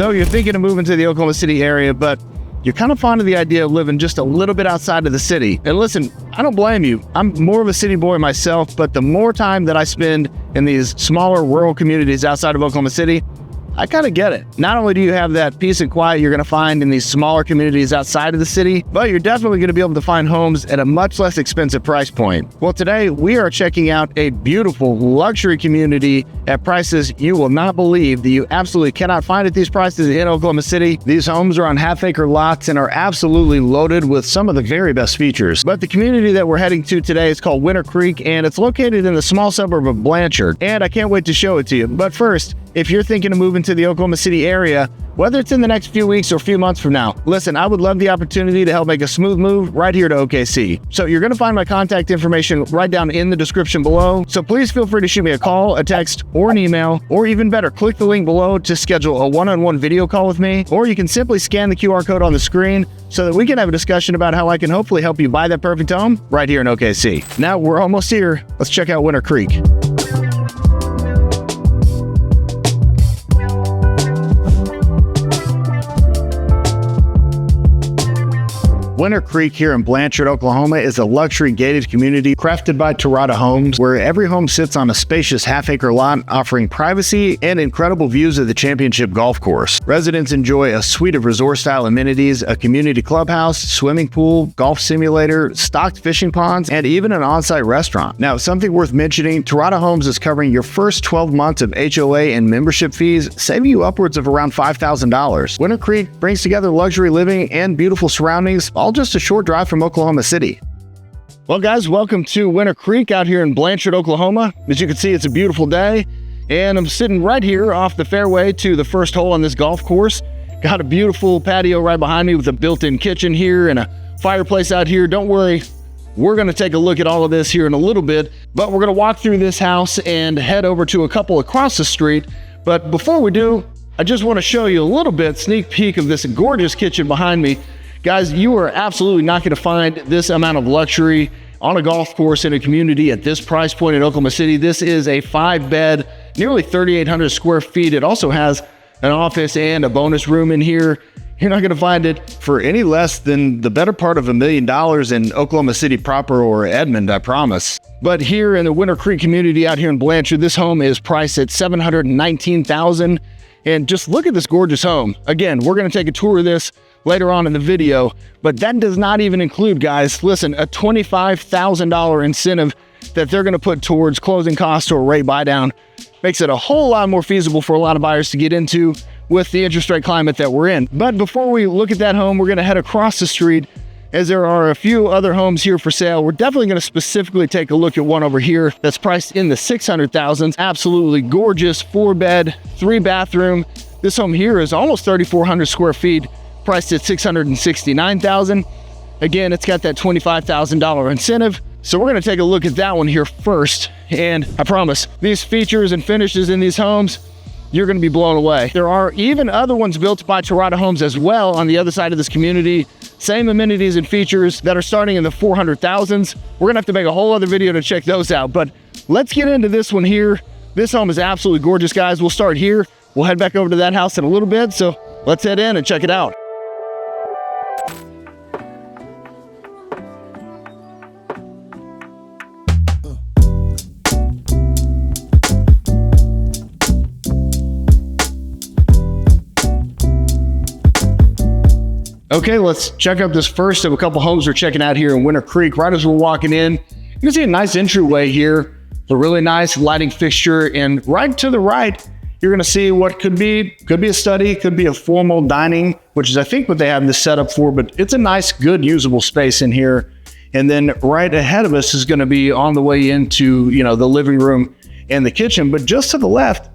So you're thinking of moving to the Oklahoma City area, but you're kind of fond of the idea of living just a little bit outside of the city. And listen, I don't blame you. I'm more of a city boy myself, but the more time that I spend in these smaller rural communities outside of Oklahoma City, I kind of get it. Not only do you have that peace and quiet you're going to find in these smaller communities outside of the city, but you're definitely going to be able to find homes at a much less expensive price point. Well, today we are checking out a beautiful luxury community at prices you will not believe that you absolutely cannot find at these prices in Oklahoma City. These homes are on half-acre lots and are absolutely loaded with some of the very best features. But the community that we're heading to today is called Winter Creek, and it's located in the small suburb of Blanchard. And I can't wait to show it to you. But first, if you're thinking of moving to the Oklahoma City area, whether it's in the next few weeks or few months from now, listen, I would love the opportunity to help make a smooth move right here to OKC. So you're going to find my contact information right down in the description below. So please feel free to shoot me a call, a text, or an email, or even better, click the link below to schedule a one-on-one video call with me, or you can simply scan the QR code on the screen so that we can have a discussion about how I can hopefully help you buy that perfect home right here in OKC. Now we're almost here. Let's check out Winter Creek. Winter Creek here in Blanchard, Oklahoma is a luxury gated community crafted by Terrata Homes, where every home sits on a spacious half-acre lot offering privacy and incredible views of the championship golf course. Residents enjoy a suite of resort-style amenities, a community clubhouse, swimming pool, golf simulator, stocked fishing ponds, and even an on-site restaurant. Now, something worth mentioning, Terrata Homes is covering your first 12 months of HOA and membership fees, saving you upwards of around $5,000. Winter Creek brings together luxury living and beautiful surroundings, all just a short drive from Oklahoma City. Well, guys, welcome to Winter Creek out here in Blanchard, Oklahoma. As you can see, it's a beautiful day, and I'm sitting right here off the fairway to the first hole on this golf course. Got a beautiful patio right behind me with a built-in kitchen here and a fireplace out here. Don't worry, we're going to take a look at all of this here in a little bit, but we're going to walk through this house and head over to a couple across the street. But before we do, I just want to show you a little bit sneak peek of this gorgeous kitchen behind me. Guys, you are absolutely not going to find this amount of luxury on a golf course in a community at this price point in Oklahoma City. This is a 5-bed, nearly 3,800 square feet. It also has an office and a bonus room in here. You're not going to find it for any less than the better part of $1 million in Oklahoma City proper or Edmond, I promise. But here in the Winter Creek community out here in Blanchard, this home is priced at $719,000. And just look at this gorgeous home. Again, we're going to take a tour of this later on in the video, but that does not even include, guys, listen, a $25,000 incentive that they're going to put towards closing costs or rate buy down. Makes it a whole lot more feasible for a lot of buyers to get into with the interest rate climate that we're in. But before we look at that home, we're going to head across the street, as there are a few other homes here for sale. We're definitely going to specifically take a look at one over here that's priced in the $600,000s. Absolutely gorgeous 4-bed, 3-bathroom. This home here is almost 3,400 square feet, priced at $669,000. Again, it's got that $25,000 incentive. So we're going to take a look at that one here first. And I promise, these features and finishes in these homes, you're going to be blown away. There are even other ones built by Terrata Homes as well on the other side of this community. Same amenities and features that are starting in the 400,000s. We're going to have to make a whole other video to check those out. But let's get into this one here. This home is absolutely gorgeous, guys. We'll start here. We'll head back over to that house in a little bit. So let's head in and check it out. Okay, let's check out this first of a couple homes we're checking out here in Winter Creek. Right as we're walking in, you can see a nice entryway here, a really nice lighting fixture, and right to the right, you're gonna see what could be a study, could be a formal dining, which is I think what they have this set up for, but it's a nice, good, usable space in here. And then right ahead of us is gonna be on the way into, the living room and the kitchen, but just to the left,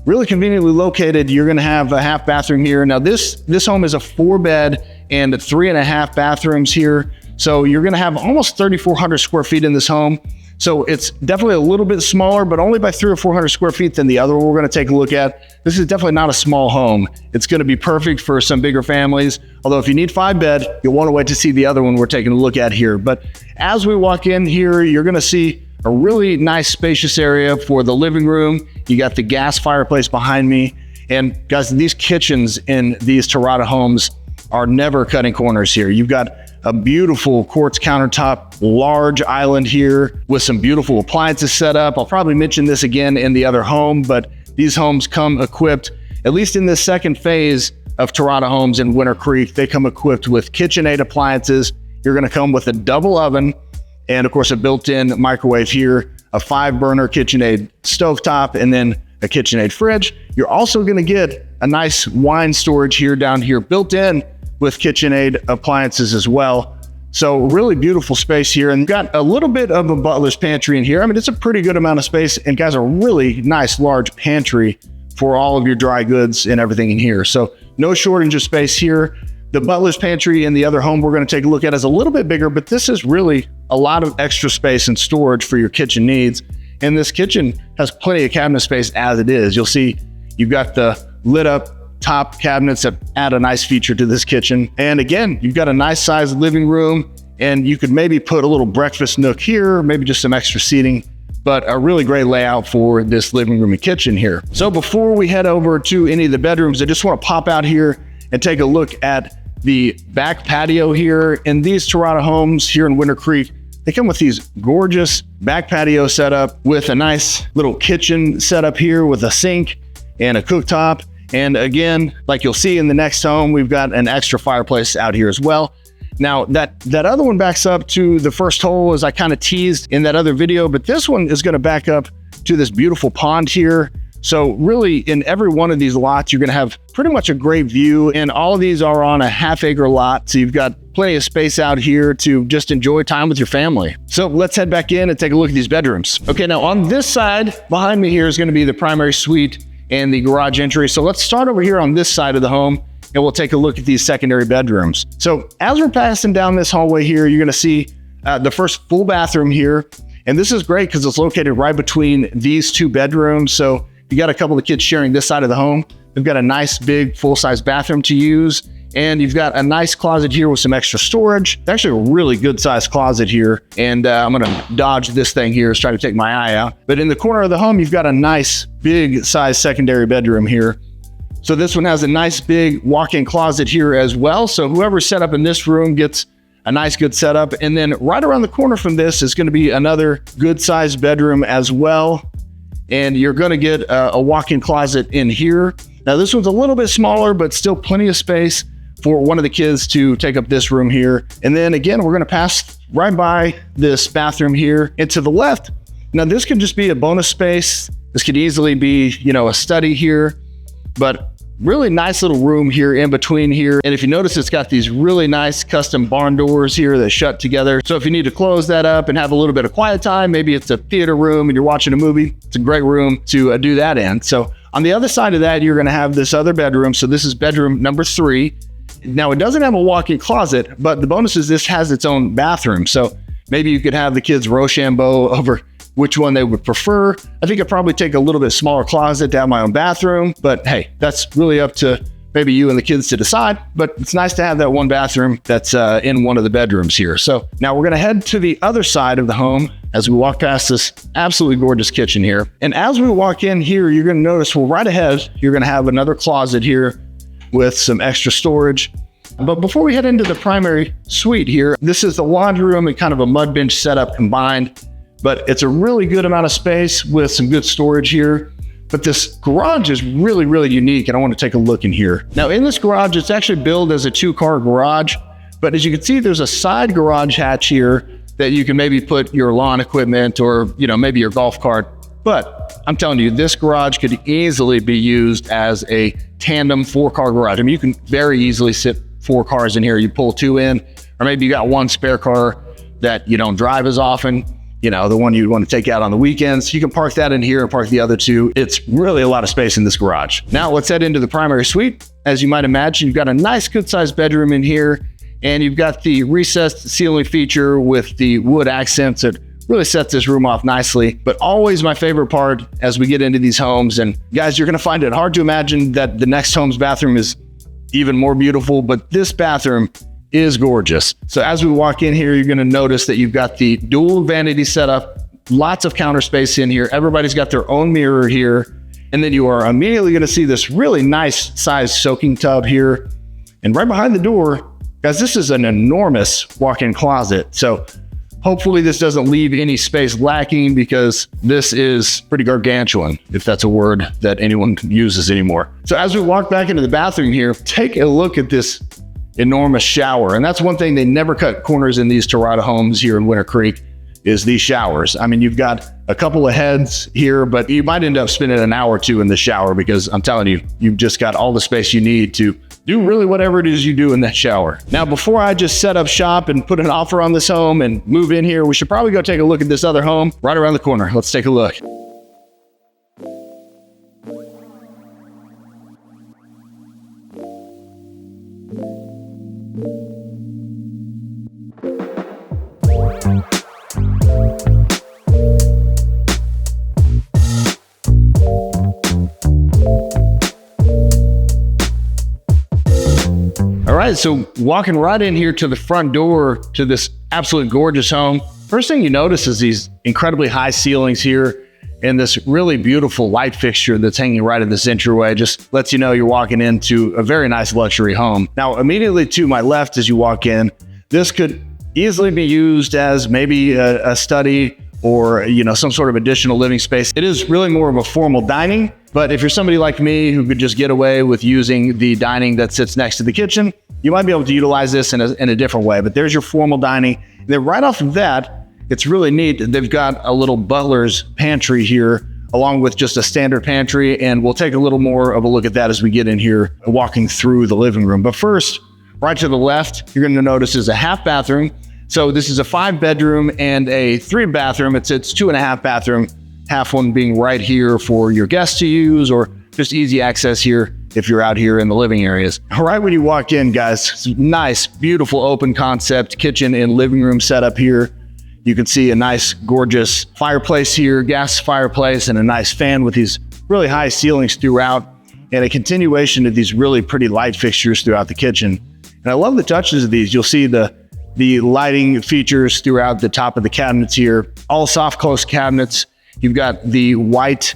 really conveniently located, you're gonna have a half bathroom here. Now this home is a 4-bed and 3.5 bathrooms here. So you're gonna have almost 3,400 square feet in this home. So it's definitely a little bit smaller, but only by 300 or 400 square feet than the other one we're gonna take a look at. This is definitely not a small home. It's gonna be perfect for some bigger families. Although if you need 5-bed, you'll wanna wait to see the other one we're taking a look at here. But as we walk in here, you're gonna see a really nice spacious area for the living room. You got the gas fireplace behind me. And guys, these kitchens in these Terrata homes are never cutting corners here. You've got a beautiful quartz countertop, large island here with some beautiful appliances set up. I'll probably mention this again in the other home, but these homes come equipped, at least in this second phase of Terrata Homes in Winter Creek, they come equipped with KitchenAid appliances. You're gonna come with a double oven and of course a built-in microwave here, a 5-burner KitchenAid stovetop, and then a KitchenAid fridge. You're also gonna get a nice wine storage here down here built in with KitchenAid appliances as well. So really beautiful space here, and got a little bit of a butler's pantry in here. I mean, it's a pretty good amount of space, and guys, a really nice large pantry for all of your dry goods and everything in here. So no shortage of space here. The butler's pantry in the other home we're going to take a look at is a little bit bigger, but this is really a lot of extra space and storage for your kitchen needs. And this kitchen has plenty of cabinet space as it is. You'll see you've got the lit up top cabinets that add a nice feature to this kitchen. And again, you've got a nice sized living room, and you could maybe put a little breakfast nook here, maybe just some extra seating, but a really great layout for this living room and kitchen here. So before we head over to any of the bedrooms, I just want to pop out here and take a look at the back patio here. In these Terrata homes here in Winter Creek, they come with these gorgeous back patio setup with a nice little kitchen setup here with a sink and a cooktop. And again, like you'll see in the next home, we've got an extra fireplace out here as well. Now that other one backs up to the first hole, as I kind of teased in that other video, but this one is going to back up to this beautiful pond here. So really in every one of these lots, you're going to have pretty much a great view, and all of these are on a half-acre lot. So you've got plenty of space out here to just enjoy time with your family. So let's head back in and take a look at these bedrooms. Okay, now on this side behind me here is going to be the primary suite and the garage entry. So let's start over here on this side of the home, and we'll take a look at these secondary bedrooms. So as we're passing down this hallway here, you're gonna see the first full bathroom here. And this is great because it's located right between these two bedrooms. So you got a couple of kids sharing this side of the home. They've got a nice big full-size bathroom to use. And you've got a nice closet here with some extra storage. It's actually a really good sized closet here. And I'm gonna dodge this thing here, is trying to take my eye out. But in the corner of the home, you've got a nice big size secondary bedroom here. So this one has a nice big walk-in closet here as well. So whoever's set up in this room gets a nice good setup. And then right around the corner from this is gonna be another good sized bedroom as well. And you're gonna get a walk-in closet in here. Now this one's a little bit smaller, but still plenty of space for one of the kids to take up this room here. And then again, we're gonna pass right by this bathroom here. And to the left, now this could just be a bonus space. This could easily be, a study here, but really nice little room here in between here. And if you notice, it's got these really nice custom barn doors here that shut together. So if you need to close that up and have a little bit of quiet time, maybe it's a theater room and you're watching a movie, it's a great room to do that in. So on the other side of that, you're gonna have this other bedroom. So this is bedroom number 3. Now it doesn't have a walk-in closet, but the bonus is this has its own bathroom. So maybe you could have the kids Rochambeau over which one they would prefer. I think I'd probably take a little bit smaller closet to have my own bathroom, but hey, that's really up to maybe you and the kids to decide. But it's nice to have that one bathroom that's in one of the bedrooms here. So now we're gonna head to the other side of the home as we walk past this absolutely gorgeous kitchen here. And as we walk in here, you're gonna notice, well, right ahead, you're gonna have another closet here with some extra storage. But before we head into the primary suite here, this is the laundry room and kind of a mud bench setup combined, but it's a really good amount of space with some good storage here. But this garage is really, really unique, and I want to take a look in here. Now in this garage, it's actually billed as a 2-car garage, but as you can see, there's a side garage hatch here that you can maybe put your lawn equipment or, maybe your golf cart. But I'm telling you, this garage could easily be used as a tandem 4-car garage. I mean, you can very easily sit 4 cars in here. You pull 2 in, or maybe you got one spare car that you don't drive as often, the one you'd want to take out on the weekends. You can park that in here and park the other 2. It's really a lot of space in this garage. Now let's head into the primary suite. As you might imagine, you've got a nice good sized bedroom in here, and you've got the recessed ceiling feature with the wood accents that really sets this room off nicely. But always my favorite part as we get into these homes, and guys, you're gonna find it hard to imagine that the next home's bathroom is even more beautiful, but this bathroom is gorgeous. So as we walk in here, you're gonna notice that you've got the dual vanity setup, lots of counter space in here. Everybody's got their own mirror here. And then you are immediately going to see this really nice sized soaking tub here. And right behind the door, guys, this is an enormous walk-in closet. So hopefully this doesn't leave any space lacking, because this is pretty gargantuan, if that's a word that anyone uses anymore. So as we walk back into the bathroom here, take a look at this enormous shower. And that's one thing, they never cut corners in these Terrata homes here in Winter Creek, is these showers. I mean, you've got a couple of heads here, but you might end up spending an hour or two in the shower, because I'm telling you, you've just got all the space you need to do really whatever it is you do in that shower. Now, before I just set up shop and put an offer on this home and move in here, we should probably go take a look at this other home right around the corner. Let's take a look. All right, so walking right in here to the front door to this absolutely gorgeous home, first thing you notice is these incredibly high ceilings here and this really beautiful light fixture that's hanging right in this entryway. Just lets you know you're walking into a very nice luxury home. Now, immediately to my left as you walk in, this could easily be used as maybe a study or, you know, some sort of additional living space. It is really more of a formal dining, but if you're somebody like me who could just get away with using the dining that sits next to the kitchen, you might be able to utilize this in a different way. But there's your formal dining. And then right off of that, it's really neat. They've got a little butler's pantry here, along with just a standard pantry. And we'll take a little more of a look at that as we get in here, walking through the living room. But first, right to the left, you're going to notice is a half bathroom. So this is a 5-bedroom and a 3-bathroom. It's 2.5 bathroom, half one being right here for your guests to use, or just easy access here if you're out here in the living areas. All right, when you walk in, guys, it's nice, beautiful open concept kitchen and living room setup here. You can see a nice, gorgeous fireplace here, gas fireplace, and a nice fan with these really high ceilings throughout, and a continuation of these really pretty light fixtures throughout the kitchen. And I love the touches of these. You'll see the lighting features throughout the top of the cabinets here, all soft close cabinets. You've got the white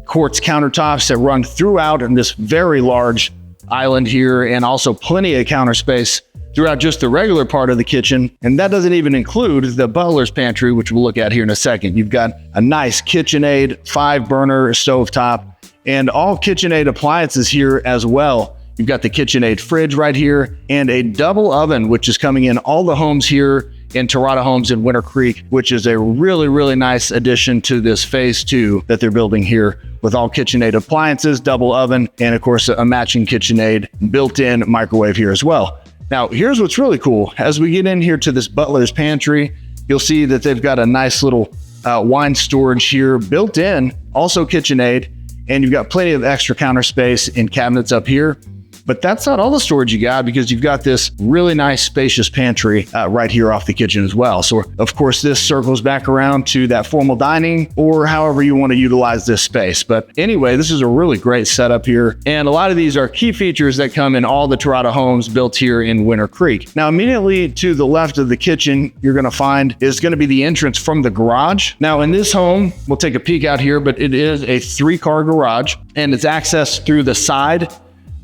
quartz countertops that run throughout in this very large island here, and also plenty of counter space throughout just the regular part of the kitchen. And that doesn't even include the butler's pantry, which we'll look at here in a second. You've got a nice KitchenAid 5-burner stovetop and all KitchenAid appliances here as well. You've got the KitchenAid fridge right here and a double oven, which is coming in all the homes here in Terrata Homes in Winter Creek, which is a really, really nice addition to this phase 2 that they're building here, with all KitchenAid appliances, double oven, and of course a matching KitchenAid built-in microwave here as well. Now, here's what's really cool. As we get in here to this butler's pantry, you'll see that they've got a nice little wine storage here built in, also KitchenAid, and you've got plenty of extra counter space and cabinets up here. But that's not all the storage you got, because you've got this really nice spacious pantry right here off the kitchen as well. So of course this circles back around to that formal dining, or however you want to utilize this space. But anyway, this is a really great setup here. And a lot of these are key features that come in all the Terrata homes built here in Winter Creek. Now, immediately to the left of the kitchen, you're going to find is going to be the entrance from the garage. Now in this home, we'll take a peek out here, but it is a 3-car garage, and it's accessed through the side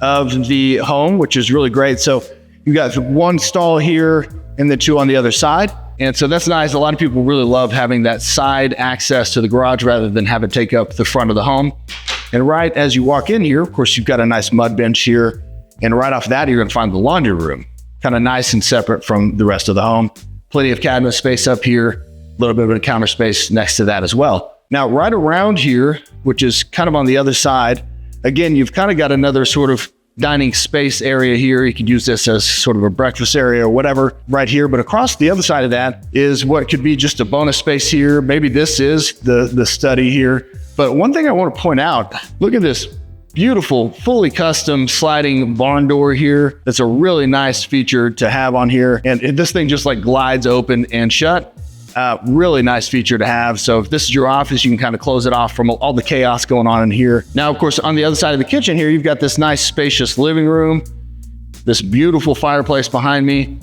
of the home, which is really great. So you've got 1 stall here and then 2 on the other side. And so that's nice. A lot of people really love having that side access to the garage rather than have it take up the front of the home. And right as you walk in here, of course, you've got a nice mud bench here. And right off that, you're going to find the laundry room, kind of nice and separate from the rest of the home. Plenty of cabinet space up here, a little bit of a counter space next to that as well. Now, right around here, which is kind of on the other side, again, you've kind of got another sort of dining space area here. You could use this as sort of a breakfast area or whatever right here. But across the other side of that is what could be just a bonus space here. Maybe this is the study here. But one thing I want to point out, look at this beautiful, fully custom sliding barn door here. That's a really nice feature to have on here. And this thing just like glides open and shut. Really nice feature to have. So if this is your office, you can kind of close it off from all the chaos going on in here. Now, of course, on the other side of the kitchen here, you've got this nice spacious living room, this beautiful fireplace behind me,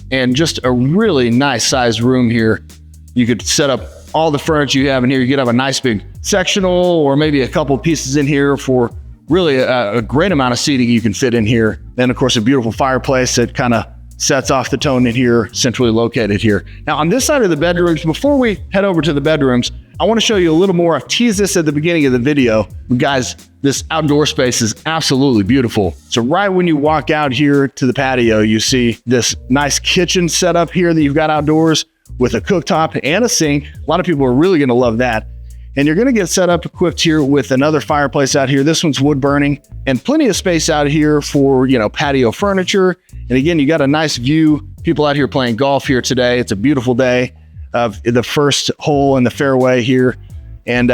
and just a really nice sized room here. You could set up all the furniture you have in here. You could have a nice big sectional or maybe a couple pieces in here for really a great amount of seating you can fit in here. Then of course a beautiful fireplace that kind of sets off the tone in here, centrally located here. Now on this side of the bedrooms, before we head over to the bedrooms, I want to show you a little more. I've teased this at the beginning of the video. But guys, this outdoor space is absolutely beautiful. So right when you walk out here to the patio, you see this nice kitchen setup here that you've got outdoors with a cooktop and a sink. A lot of people are really going to love that. And you're going to get set up equipped here with another fireplace out here. This one's wood burning and plenty of space out here for, patio furniture. And again, you got a nice view. People out here playing golf here today. It's a beautiful day of the first hole in the fairway here. And,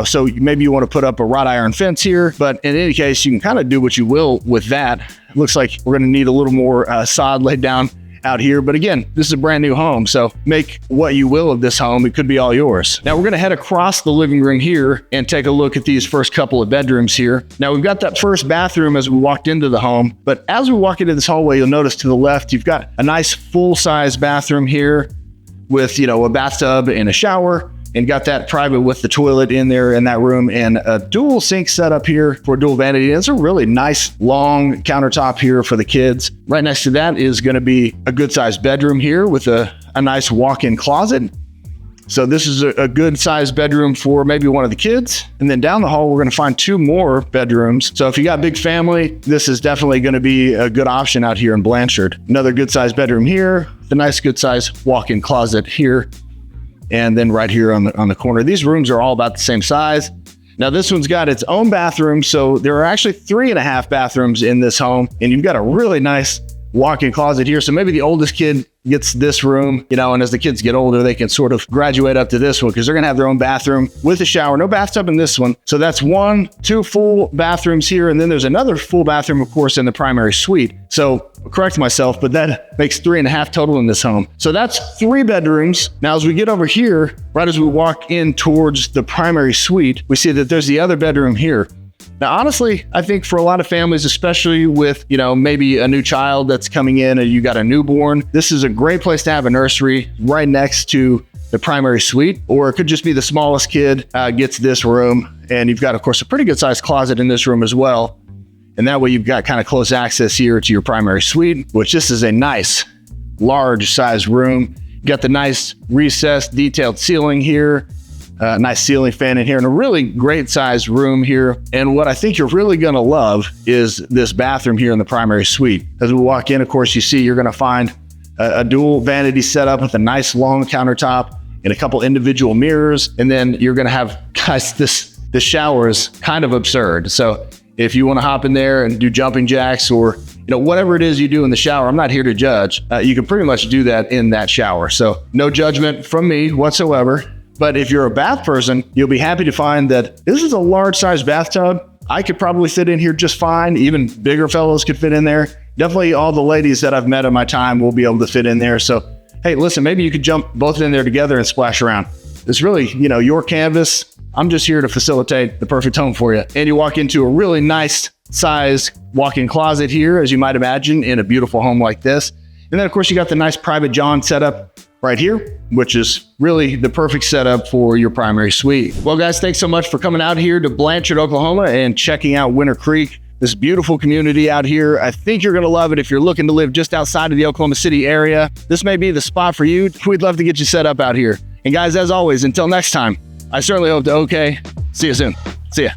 so maybe you want to put up a wrought iron fence here, but in any case, you can kind of do what you will with that. It looks like we're going to need a little more sod laid down out here. But again, this is a brand new home, so make what you will of this home. It could be all yours. Now we're going to head across the living room here and take a look at these first couple of bedrooms here. Now we've got that first bathroom as we walked into the home, but as we walk into this hallway, you'll notice to the left, you've got a nice full-size bathroom here with, a bathtub and a shower, and got that private with the toilet in there in that room, and a dual sink setup here for dual vanity. It's a really nice long countertop here for the kids. Right next to that is going to be a good sized bedroom here with a nice walk-in closet. So this is a good sized bedroom for maybe one of the kids. And then down the hall, we're going to find two more bedrooms. So if you got a big family, this is definitely going to be a good option out here in Blanchard. Another good sized bedroom here, the nice good sized walk-in closet here. And then right here on the corner, these rooms are all about the same size. Now this one's got its own bathroom. So there are actually 3.5 bathrooms in this home, and you've got a really nice walk-in closet here. So maybe the oldest kid gets this room, and as the kids get older, they can sort of graduate up to this one because they're going to have their own bathroom with a shower. No bathtub in this one. So that's two full bathrooms here. And then there's another full bathroom, of course, in the primary suite. So correct myself, but that makes 3.5 total in this home. So that's 3 bedrooms. Now, as we get over here, right as we walk in towards the primary suite, we see that there's the other bedroom here. Now, honestly, I think for a lot of families, especially with, maybe a new child that's coming in and you got a newborn, this is a great place to have a nursery right next to the primary suite. Or it could just be the smallest kid gets this room. And you've got, of course, a pretty good sized closet in this room as well. And that way you've got kind of close access here to your primary suite, which this is a nice, large size room. You got the nice recessed detailed ceiling here. Nice ceiling fan in here, and a really great sized room here. And what I think you're really going to love is this bathroom here in the primary suite. As we walk in, of course, you see you're going to find a dual vanity setup with a nice long countertop and a couple individual mirrors. And then you're going to have, guys, the shower is kind of absurd. So if you want to hop in there and do jumping jacks or whatever it is you do in the shower, I'm not here to judge. You can pretty much do that in that shower. So no judgment from me whatsoever. But if you're a bath person, you'll be happy to find that this is a large size bathtub. I could probably fit in here just fine. Even bigger fellows could fit in there. Definitely all the ladies that I've met in my time will be able to fit in there. So, hey, listen, maybe you could jump both in there together and splash around. It's really, your canvas. I'm just here to facilitate the perfect home for you. And you walk into a really nice size walk-in closet here, as you might imagine, in a beautiful home like this. And then, of course, you got the nice private john setup right here, which is really the perfect setup for your primary suite. Well, guys, thanks so much for coming out here to Blanchard, Oklahoma and checking out Winter Creek, this beautiful community out here. I think you're going to love it if you're looking to live just outside of the Oklahoma City area. This may be the spot for you. We'd love to get you set up out here. And guys, as always, until next time, I certainly hope to OK. See you soon. See ya.